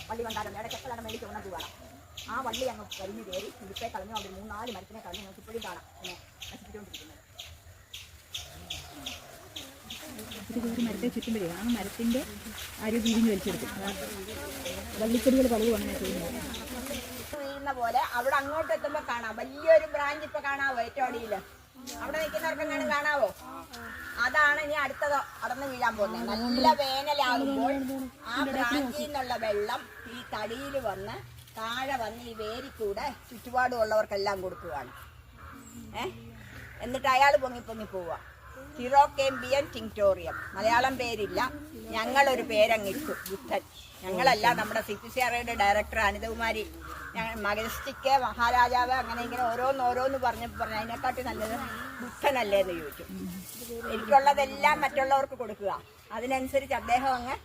വള്ളി വണ്ടാരം ഇടയ്ക്കെല്ലാം മേടിച്ച് ഉണർന്നു വേണം. ആ വള്ളി അങ്ങ് കരിഞ്ഞ് കയറി ഇരിപ്പേ കളഞ്ഞു. അവിടെ 3-4 മരത്തിനെ കളഞ്ഞ് നമുക്ക് ഇപ്പോഴും കാണാം ഇങ്ങനെ നശിപ്പിച്ചുകൊണ്ടിരിക്കുന്നത്. മരത്തെ ചുറ്റുമ്പോഴേ ആ മരത്തിൻ്റെ ആരോഗ്യം വലിച്ചെടുക്കും. വള്ളിച്ചെടികൾ പലതും അങ്ങനെ ചെയ്യുന്നത് വീഴുന്ന പോലെ അവിടെ അങ്ങോട്ട് എത്തുമ്പോൾ കാണാം. വലിയൊരു ബ്രാഞ്ച് ഇപ്പൊ കാണാവോ? ഏറ്റവും അടിയിൽ അവിടെ നിൽക്കുന്നവർക്കെങ്ങാനും കാണാവോ? അതാണ് ഇനി അടുത്തത് അടന്ന് വീഴാൻ പോകുന്നത്. നല്ല വേനലാകുമ്പോൾ ആ ബ്രാഞ്ചിൽ നിന്നുള്ള വെള്ളം ഈ തടിയിൽ വന്ന് താഴെ വന്ന് ഈ വേരിക്കൂടെ ചുറ്റുപാടുമുള്ളവർക്കെല്ലാം കൊടുക്കുകയാണ്. എന്നിട്ട് അയാൾ പൊങ്ങി പോവുക. തിറോക്കേമ്പിയൻ ടിങ്ടോറിയം. മലയാളം പേരില്ല, ഞങ്ങളൊരു പേരങ്ങിട്ടു, ബുദ്ധൻ. ഞങ്ങളല്ല, നമ്മുടെ CPCRയുടെ ഡയറക്ടർ അനിതകുമാരി മജസ്റ്റിക് മഹാരാജാവ് അങ്ങനെ ഇങ്ങനെ ഓരോന്ന് പറഞ്ഞു അതിനെക്കാട്ടി നല്ലത് ബുദ്ധനല്ലേ എന്ന് ചോദിച്ചു. എനിക്കുള്ളതെല്ലാം മറ്റുള്ളവർക്ക് കൊടുക്കുക. അതിനനുസരിച്ച് അദ്ദേഹം അങ്ങ്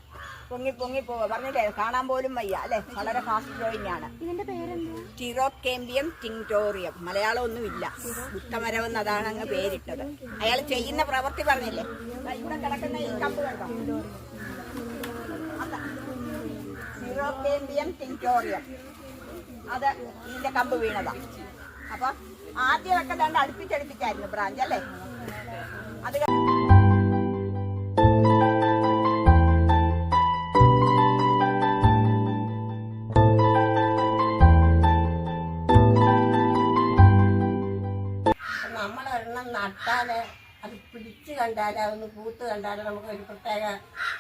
പൊങ്ങി പോവുക. പറഞ്ഞില്ലേ, കാണാൻ പോലും വയ്യ അല്ലെ, വളരെ ഫാസ്റ്റ് ഗ്രോയിങ് ആണ്. തിറോക്കേമ്പിയം ടിങ്ടോറിയം. മലയാളം ഒന്നുമില്ല, ബുദ്ധമരം എന്നതാണ് അങ്ങ് പേരിട്ടത്. അയാൾ ചെയ്യുന്ന പ്രവൃത്തി പറഞ്ഞില്ലേ, ഇവിടെ കിടക്കുന്ന ഈ കമ്പ് കണ്ടോ, തിറോക്കേമ്പിയം ടിങ്ടോറിയം, അത് ഇതിന്റെ കമ്പ് വീണതാ. അപ്പൊ ആദ്യമൊക്കെ ദണ്ട് അടുപ്പിച്ചടുപ്പിച്ചായിരുന്നു ബ്രാഞ്ച് അല്ലേ. അത് നമ്മളൊരെണ്ണം നട്ടാല് അത് പിടിച്ച് കണ്ടാൽ അതൊന്ന് പൂത്ത് കണ്ടാൽ നമുക്ക് ഒരു പ്രത്യേക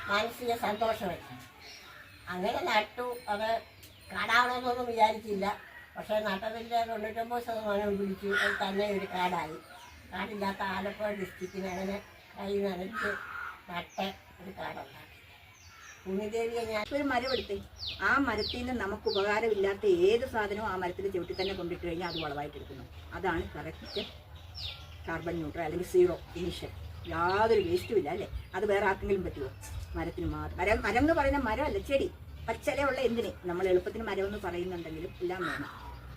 മാനസിക സന്തോഷമായി. അങ്ങനെ നട്ടു. അത് കാടാവണമെന്നൊന്നും വിചാരിച്ചില്ല. പക്ഷേ നട്ടതിൻ്റെ 99% പിടിച്ചു. അത് തന്നെ ഒരു കാടായി. കാടില്ലാത്ത ആലപ്പുഴ ഡിസ്ട്രിക്റ്റിന് അങ്ങനെ കൈ നനച്ച് നട്ട ഒരു കാടുണ്ടാക്കി. ഭൂമിദേവിയെ ഞാൻ ഒരു മരം എടുത്ത് ആ മരത്തിൽ നിന്ന് നമുക്ക് ഉപകാരമില്ലാത്ത ഏത് സാധനവും ആ മരത്തിൽ ചവിട്ടി തന്നെ കൊണ്ടിട്ട് കഴിഞ്ഞാൽ അത് വളമായിട്ടെടുക്കുന്നു. അതാണ് കറക്റ്റ് കാർബൺ ന്യൂട്രൽ അല്ലെങ്കിൽ സീറോ ഇമിഷൻ. യാതൊരു വേസ്റ്റും ഇല്ല അല്ലേ. അത് വേറെ ആർക്കെങ്കിലും പറ്റുമോ? മരത്തിന് മാത്രം. മരം എന്ന് പറയുന്ന മരമല്ല, ചെടി. പച്ചലയുള്ള എന്തിന് നമ്മൾ എളുപ്പത്തിന് മരം എന്ന് പറയുന്നുണ്ടെങ്കിലും എല്ലാം വേണം.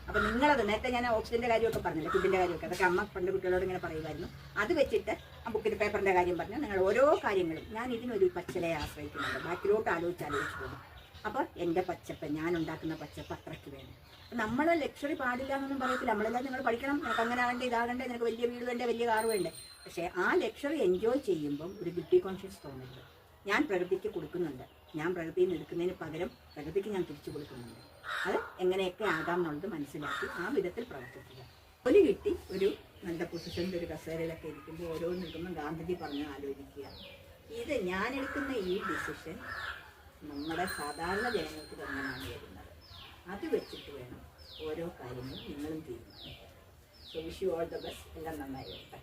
അപ്പം നിങ്ങളത് നേരത്തെ ഞാൻ ഓക്സിജൻ്റെ കാര്യമൊക്കെ പറഞ്ഞില്ലേ, ഫുഡിൻ്റെ കാര്യമൊക്കെ, അതൊക്കെ അമ്മ പണ്ട് കുട്ടികളോട് ഇങ്ങനെ പറയുമായിരുന്നു. അത് വെച്ചിട്ട് ആ ബുക്കിൻ്റെ പേപ്പറിൻ്റെ കാര്യം പറഞ്ഞു. നിങ്ങൾ ഓരോ കാര്യങ്ങളും ഞാൻ ഇതിനൊരു പച്ചലയെ ആശ്രയിക്കുന്നുണ്ട്. ബാക്കിലോട്ട് ആലോചിച്ച് പോകും. അപ്പോൾ എൻ്റെ പച്ചപ്പ്, ഞാൻ ഉണ്ടാക്കുന്ന പച്ചപ്പ് അത്രയ്ക്ക് വേണം. നമ്മൾ ലക്ഷറി പാടില്ല എന്നൊന്നും പറയത്തില്ല. നമ്മളെല്ലാം നിങ്ങൾ പഠിക്കണം, നിനക്ക് അങ്ങനെ ആകണ്ടേ, ഇതാകണ്ടേ, നിനക്ക് വലിയ വീട് വേണ്ടേ, വലിയ കാറ് വേണ്ടേ. പക്ഷേ ആ ലക്ഷറി എൻജോയ് ചെയ്യുമ്പം ഒരു ഗിൽറ്റി കോൺഷ്യസ് തോന്നരുത്. ഞാൻ പ്രകൃതിക്ക് കൊടുക്കുന്നുണ്ട്, ഞാൻ പ്രകൃതിയിൽ നിന്ന് എടുക്കുന്നതിന് പകരം പ്രകൃതിക്ക് ഞാൻ തിരിച്ചു കൊടുക്കുന്നുണ്ട്. അത് എങ്ങനെയൊക്കെ ആകാം എന്നുള്ളത് മനസ്സിലാക്കി ആ വിധത്തിൽ പ്രവർത്തിക്കുക. ജോലി കിട്ടി ഒരു നല്ല പൊസിഷനിൽ ഒരു കസേരയിലൊക്കെ ഇരിക്കുമ്പോൾ ഓരോ നിൽക്കുമ്പോൾ ഗാന്ധിജി പറഞ്ഞ് ആലോചിക്കുക, ഇത് ഞാൻ എടുക്കുന്ന ഈ ഡിസിഷൻ നമ്മുടെ സാധാരണ ജനങ്ങൾക്ക് തന്നെയാണ് വരുന്നത്. അത് വെച്ചിട്ട് വേണം ഓരോ കാര്യങ്ങളും നിങ്ങളും തീരുമാനിക്കാൻ. So wish you all the best. എല്ലാം നന്നായി വരട്ടെ.